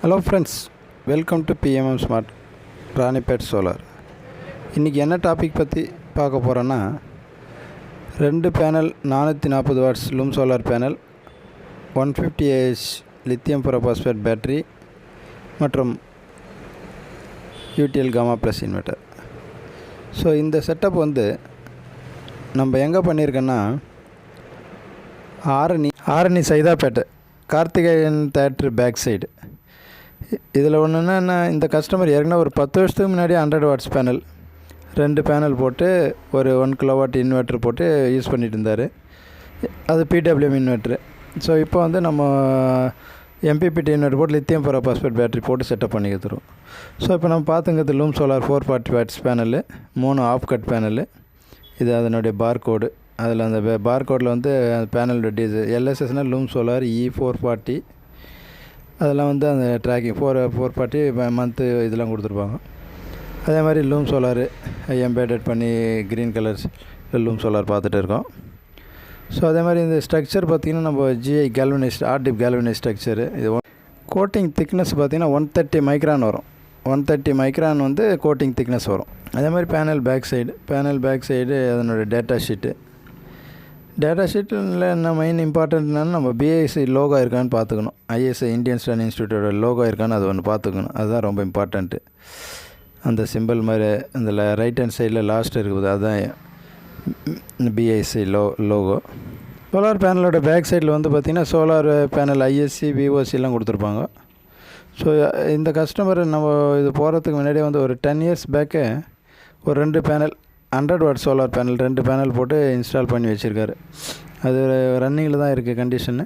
Hello friends, welcome to PMM Smart Ranipet Solar. இன்றைக்கி என்ன topic பற்றி பார்க்க போகிறோன்னா, 2 panel 440 watts loom solar panel, 150 Ah lithium ferro phosphate battery மற்றும் UTL Gamma plus inverter. So இந்த setup நம்ம எங்கே பண்ணியிருக்கோன்னா, Arani Saidapet Karthikeyan theatre back side. இதில் ஒன்றுன்னா, இந்த கஸ்டமர் ஏற்கனவே ஒரு 10 வருஷத்துக்கு முன்னாடி 100 வாட்ஸ் பேனல் 2 பேனல் போட்டு ஒரு 1 கிலோவாட் இன்வெர்ட்ரு போட்டு யூஸ் பண்ணிகிட்டு இருந்தார். அது PWM இன்வெர்ட்ரு. ஸோ இப்போ நம்ம MPPT இன்வெர்ட்டர் போட்டு லித்தியம் ஃபெரோ பாஸ்பேட் பேட்டரி போட்டு செட்டப் பண்ணி கொடுத்துருவோம். ஸோ இப்போ நம்ம பார்த்துங்கிறது loom solar 440 watts panel, 3 of cut panel. இது அதனுடைய பார்கோடு. அதில் அந்த பார்கோடில் பேனலோட LSSனால் லூம் சோலார் E440. அதெல்லாம் அந்த ட்ராக்கிங் 440 மந்த்து இதெல்லாம் கொடுத்துருப்பாங்க. அதே மாதிரி லூம் சோலாரு எம்பேடட் பண்ணி க்ரீன் கலர்ஸ் லூம் சோலார் பார்த்துட்டு இருக்கோம். ஸோ அதே மாதிரி இந்த ஸ்ட்ரக்சர் பார்த்திங்கன்னா, நம்ம GI கேல்வனைஸ்ட் ஆர்டிப் கேல்வனைஸ்ட் ஸ்ட்ரக்சரு. இது கோட்டிங் திக்னஸ் பார்த்திங்கன்னா 130 மைக்ரான் வரும். 130 மைக்ரான் கோட்டிங் திக்னஸ் வரும். அதே மாதிரி பேனல் பேக் சைடு அதனோட டேட்டா ஷீட்டில் என்ன மெயின் இம்பார்ட்டன்ட்னா, நம்ம BIC லோகோ இருக்கான்னு பார்த்துக்கணும். ISI இந்தியன் ஸ்டாண்ட் இன்ஸ்டியூட்டோட லோகோ இருக்கான்னு அது ஒன்று பார்த்துக்கணும். அதுதான் ரொம்ப இம்பார்ட்டண்ட்டு. அந்த சிம்பிள் மாதிரி அந்த ரைட் ஹேண்ட் சைடில் லாஸ்ட் இருக்குது, அதுதான் BIC லோகோ. சோலார் பேனலோட பேக் சைடில் பார்த்திங்கன்னா சோலார் பேனல் ISC VOCலாம் கொடுத்துருப்பாங்க. ஸோ இந்த கஸ்டமர் நம்ம இது போகிறதுக்கு முன்னாடியே ஒரு 10 இயர்ஸ் பேக்கே ஒரு 2 panel 100 what solar panel 2 panel போட்டு இன்ஸ்டால் பண்ணி வச்சுருக்காரு. அது ரன்னிங்கில் தான் இருக்குது கண்டிஷனு.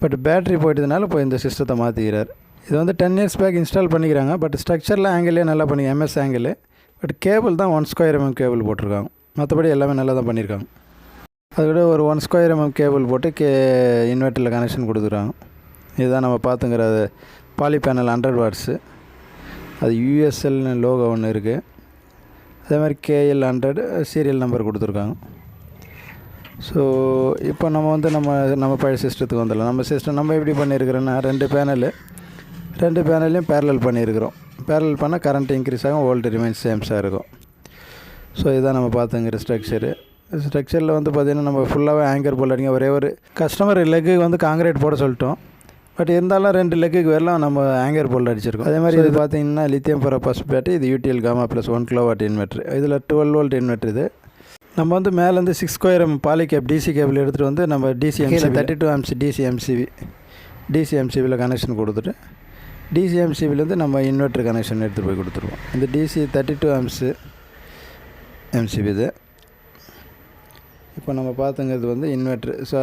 பட் பேட்ரி போயிட்டதுனால இப்போ இந்த சிஸ்டத்தை மாற்றிக்கிறார். இது 10 இயர்ஸ் பேக் இன்ஸ்டால் பண்ணிக்கிறாங்க. பட் ஸ்ட்ரக்சரில் ஆங்கிளே நல்லா பண்ணி MS ஆங்கிள். பட் கேபிள் தான் 1 ஸ்கொயர் mm கேபிள் போட்டிருக்காங்க. மற்றபடி எல்லாமே நல்லா தான் பண்ணியிருக்காங்க. அதோட ஒரு 1 ஸ்கொயர் mm கேபிள் போட்டு இன்வெர்ட்டரில் கனெக்ஷன் கொடுத்துருக்காங்க. இதுதான் நம்ம பார்த்துங்கிறது பாலி பேனல் 100 வாட்ஸு. அது USLன்னு லோகோ ஒன்று இருக்குது. அதே மாதிரி KL100 சீரியல் நம்பர் கொடுத்துருக்காங்க. ஸோ இப்போ நம்ம பழைய சிஸ்டத்துக்கு வந்துடலாம். நம்ம எப்படி பண்ணியிருக்கிறோன்னா, 2 பேனல்லையும் பேரலல் பண்ணியிருக்கிறோம். பேரலல் பண்ணால் கரண்ட் இன்க்ரீஸ் ஆகும், வோல்ட் ரிமைன்ஸ் சேம்ஸாக இருக்கும். ஸோ இதுதான் நம்ம பார்த்துங்கிற ஸ்ட்ரக்சரில் பார்த்திங்கன்னா, நம்ம ஃபுல்லாகவே ஆங்கர் போல் அடிங்க. ஒரே ஒரு கஸ்டமர் லெக்கு காங்கிரீட் போட சொல்லிட்டோம். பட் இருந்தாலும் 2 லெக்குக்கு வரலாம் நம்ம ஆங்கர் போல்ட் அடிச்சிருக்கோம். அதே மாதிரி இது பார்த்திங்கன்னா லித்தியம் ஃபெரோ பாஸ்பேட் பேட்டரி. இது UTL Gamma Plus 1 kilowatt inverter. இதில் 12 வோல்ட் இன்வெர்ட்ரு. இது நம்ம மேலேருந்து 6 square mm Polycab DC cable எடுத்துகிட்டு நம்ம DCMCB 32 amps DCMCBயில் கனெக்ஷன் கொடுத்துட்டு DCMCBலேருந்து நம்ம இன்வெர்ட்ரு கனெக்ஷன் எடுத்துகிட்டு போய் கொடுத்துருவோம். இந்த DC 32 amps MCB இது. இப்போ நம்ம பார்த்துங்கிறது இன்வெர்ட்ரு. ஸோ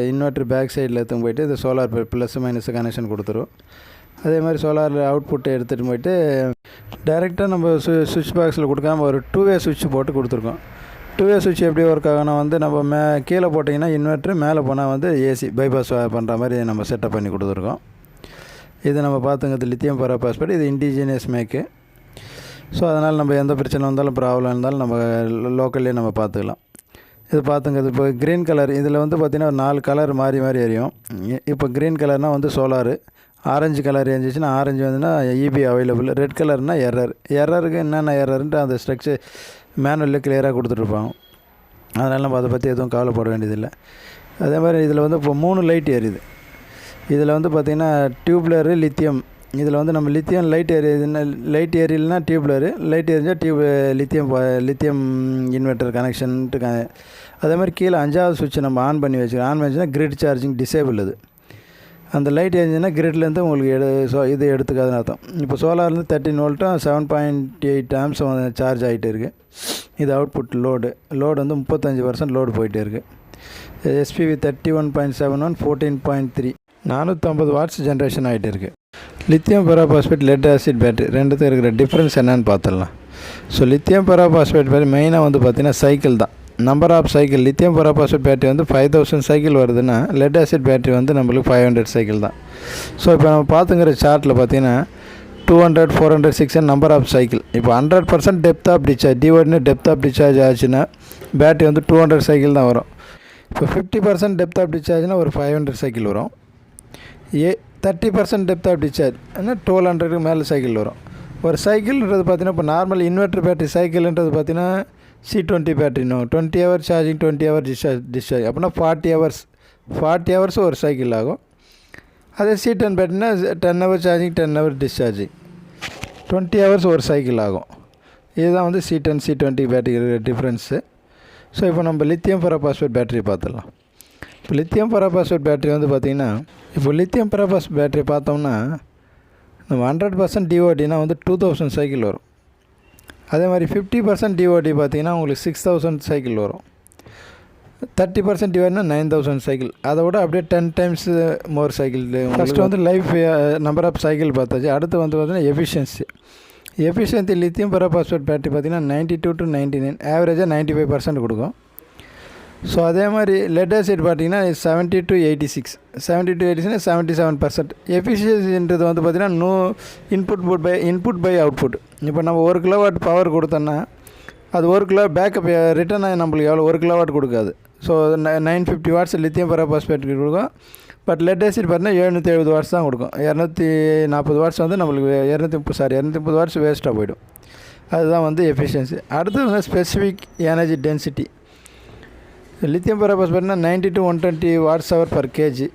இன்வெர்ட்ரு பேக் சைடில் எடுத்துன்னு போயிட்டு இது சோலார் ப்ளஸ் மைனஸ் கனெக்ஷன் கொடுத்துரும். அதே மாதிரி சோலார் அவுட்புட்டை எடுத்துகிட்டு போயிட்டு டைரெக்டாக நம்ம சுவிட்ச் பாக்ஸில் கொடுக்காமல் ஒரு 2-வே சுவிட்ச் போட்டு கொடுத்துருக்கோம். 2-வே சுவிட்ச் எப்படி ஒர்க் ஆகணும், நம்ம கீழே போட்டிங்கன்னா இன்வெர்ட்ரு, மேலே போனால் AC பைபாஸ் பண்ணுற மாதிரி நம்ம செட்டப் பண்ணி கொடுத்துருக்கோம். இது நம்ம பார்த்துங்கிறது லித்தியம் ஃபெரோ பாஸ்பேட். இது இண்டிஜினியஸ் மேக்கு. ஸோ அதனால் நம்ம எந்த பிரச்சனை வந்தாலும் ப்ராப்ளம் இருந்தாலும் நம்ம லோக்கல்லே நம்ம பார்த்துக்கலாம். இது பார்த்துங்கிறது இப்போ க்ரீன் கலர். இதில் பார்த்திங்கன்னா ஒரு 4 கலர் மாறி எரியும். இப்போ green கலர்னால் solar, orange colour எரிஞ்சிச்சுன்னா orange EB available, red கலர்னால் எரருக்கு என்னென்ன எரருன்ட்டு அந்த ஸ்ட்ரக்சர் மேனுவலில் கிளியராக கொடுத்துட்ருப்பாங்க. அதனால் நம்ம அதை பற்றி எதுவும் கவலைப்பட வேண்டியதில்லை. அதே மாதிரி இதில் இப்போ 3 லைட் எரியுது. இதில் பார்த்திங்கன்னா டியூப்லரு லித்தியம். இதில் நம்ம lithium light ஏரியல்னா டியூப்லரு, light எரிஞ்சால் lithium inverter கனெக்ஷன்ட்டு. அதே மாதிரி கீழே 5வது சுவிட்ச் நம்ம ஆன் பண்ணிச்சுன்னா கிரிட் சார்ஜிங் டிசேபிள். அது அந்த லைட் எரிஞ்சுன்னா கிரிட்லேருந்து உங்களுக்கு இது எடுத்துக்காதுன்னு அர்த்தம். இப்போ சோலார்லேருந்து 13 வோல்ட்டும் 7.8 amps சார்ஜ் ஆகிட்டு இருக்குது. இது அவுட்புட் லோடு 35% லோடு போயிட்டே இருக்குது. SPV 31.71 14.3 450 வாட்ஸ் ஜென்ரேஷன் ஆகிட்டு இருக்குது. Lithium ferro phosphate lead acid battery ரெண்டுத்துக்கு இருக்கிற டிஃப்ரென்ஸ் என்னென்னு பார்த்துடலாம். So lithium ferro phosphate battery மெயினாக பார்த்திங்கன்னா சைக்கிள் தான். Number of cycle lithium ferro phosphate battery 5000 cycle வருதுன்னா லெட் ஆசிட் பேட்டரி நம்மளுக்கு 500 சைக்கிள் தான். ஸோ இப்போ நம்ம பார்த்துங்கிற சார்ட்டில் பார்த்திங்கன்னா 200, 400, 600 நம்பர் ஆஃப் சைக்கிள். இப்போ 100% depth of discharge டிவோட்னு depth of discharge ஆச்சுன்னா பேட்டரி 200 சைக்கிள் தான் வரும். இப்போ 50% டெப்த் ஆஃப் டிஸ்சார்ஜ்னால் ஒரு 500 சைக்கிள் வரும். 30% டெப்த் ஆஃப் டிஸ்சார்ஜ் ஏன்னா 1200 மேலே சைக்கிள் வரும். ஒரு சைக்கிள்ன்றது பார்த்திங்கன்னா இப்போ நார்மல் இன்வெர்ட்டர் பேட்டரி சைக்கிள்ன்றது பார்த்திங்கன்னா C20 பேட்டரினும் 20 hour charging 20 hour discharge அப்படின்னா 40 ஹவர்ஸ் ஒரு சைக்கிள் ஆகும். அதே C10 பேட்டரினா 10 hour charging 10 hour discharging 20 hours ஒரு சைக்கிள் ஆகும். இதுதான் வந்து C10 C20 battery difference. So இப்போ நம்ம லித்தியம் ஃபெரோ பாஸ்பேட் பேட்டரி பார்த்துடலாம். இப்போ லித்தியம் ஃபெரோ பாஸ்பேட் பேட்டரி வந்து பார்த்திங்கன்னா இப்போ லித்தியம் ஃபெரோ பாஸ்பேட் பேட்டரி பார்த்தோம்னா நம்ம 100% டிஓடினா வந்து 2000 சைக்கிள் வரும். அதே மாதிரி 50% டிஓடி பார்த்திங்கன்னா உங்களுக்கு 6000 சைக்கிள் வரும். 30% டிஓடினா 9000 சைக்கிள். அதை விட அப்படியே 10 டைம்ஸ் மோர் சைக்கிள். ஃபஸ்ட்டு வந்து லைஃப் நம்பர் ஆஃப் சைக்கிள் பார்த்தாச்சு. அடுத்து வந்து பார்த்திங்கன்னா efficiency lithium ferro phosphate battery பார்த்திங்கன்னா 92 to 99 ஆவரேஜாக 95% கொடுக்கும். ஸோ அதே மாதிரி லெட் ஆசிட் பார்த்திங்கன்னா 70 to 86 77%. எஃபிஷியன்சின்றது வந்து பார்த்திங்கன்னா இன்புட் பை அவுட்புட். இப்போ நம்ம 1 கிலோவாட் பவர் கொடுத்தோன்னா அது 1 கிலோ பேக்கப் ரிட்டர்ன் ஆகி நம்மளுக்கு எவ்வளோ 1 கிலோவாட் கொடுக்காது. So 950 watts lithium ferro phosphate கொடுக்கும். பட் லெட் ஆசிட் பார்த்தீங்கன்னா 770 வாட்ஸ் தான் கொடுக்கும். 240 வாட்ஸ் வந்து நம்மளுக்கு 230 வாட்ஸ் வேஸ்ட்டாக போயிடும். அதுதான் வந்து எஃபிஷியன்சி. அடுத்து வந்து specific energy density. Lithium ferro பாஸ்பேட்னா 90 to 120 watts hour per KG.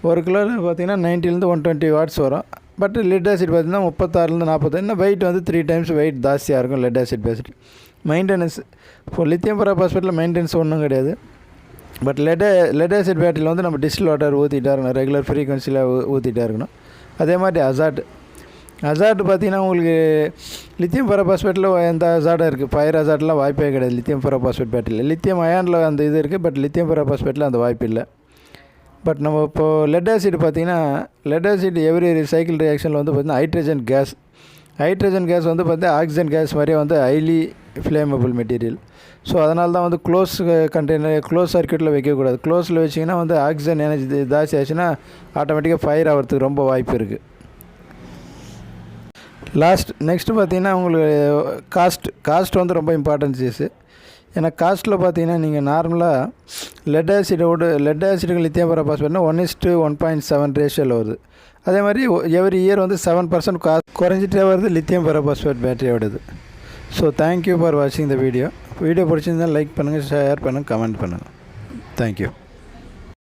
1 கிலோவில் பார்த்திங்கன்னா 90 to 120 வாட்ஸ் வரும். பட் லெட் ஆசிட் பார்த்திங்கன்னா 36 to 40. இன்னும் வெயிட் வந்து 3 டைம்ஸ் வெயிட் ஜாஸ்தியாக இருக்கும் லெட் ஆசிட் பேசிட்டு. மெயின்டெனன்ஸ் இப்போ லித்தியம் ஃபெரோ பாஸ்பேட்டில் மெயின்டெனன்ஸ் ஒன்றும் கிடையாது. பட் லெட் ஆசிட் பேட்டரியில் வந்து நம்ம டிஸ்டில் வாட்டர் ஊற்றிட்டா இருக்கணும். ரெகுலர் ஃப்ரீக்வன்சியில் ஊற்றிட்டா இருக்கணும். அதே மாதிரி அசாட் பார்த்திங்கன்னா உங்களுக்கு லித்தியம் ஃபெரோ பாஸ்பேட்டில் எந்த அசாடும் இருக்குது. ஃபயர் அசாட்லாம் வாய்ப்பே கிடையாது லித்தியம் ஃபெரோ பாஸ்பேட் பேட்டரியில். லித்தியம் அயானில் அந்த இது இருக்குது. பட் லித்தியம் ஃபெரோ பாஸ்பேட்டில் அந்த வாய்ப்பு இல்லை. பட் நம்ம இப்போது லெட் ஆசிட் பார்த்திங்கன்னா லெட் ஆசிட் எவ்ரி சைக்கிள் ரியாக்ஷனில் வந்து பார்த்திங்கன்னா ஹைட்ரஜன் கேஸ் வந்து பார்த்தீங்கன்னா ஆக்சிஜன் கேஸ் மாதிரியே வந்து ஹைலி ஃப்ளேமபிள் மெட்டீரியல். ஸோ அதனால தான் வந்து க்ளோஸ் சர்க்யூட்டில் வைக்கக்கூடாது. க்ளோஸில் வச்சிங்கன்னா வந்து ஆக்சிஜன் எனர்ஜி ஜாஸ்தி ஆச்சுன்னா ஆட்டோமேட்டிக்காக ஃபயர் ஆகிறதுக்கு ரொம்ப வாய்ப்பு இருக்குது. நெக்ஸ்ட்டு பார்த்திங்கன்னா உங்களுக்கு காஸ்ட் வந்து ரொம்ப இம்பார்ட்டன்ஸ். ஏன்னா காஸ்ட்டில் பார்த்தீங்கன்னா நீங்கள் நார்மலாக லெட் ஆசிடுக்கு லித்தியம் ஃபெரோ பாஸ்பேட்னா 1:1.7 ரேஷியோவில் வருது. அதே மாதிரி எவ்ரி இயர் வந்து 7% காஸ்ட் குறைஞ்சிட்டே வருது lithium ferro phosphate பேட்டரியோடது. So thank you for வாட்சிங் த வீடியோ பிடிச்சிருந்தால் லைக் பண்ணுங்கள், ஷேர் பண்ணுங்கள், கமெண்ட் பண்ணுங்கள். தேங்க்யூ.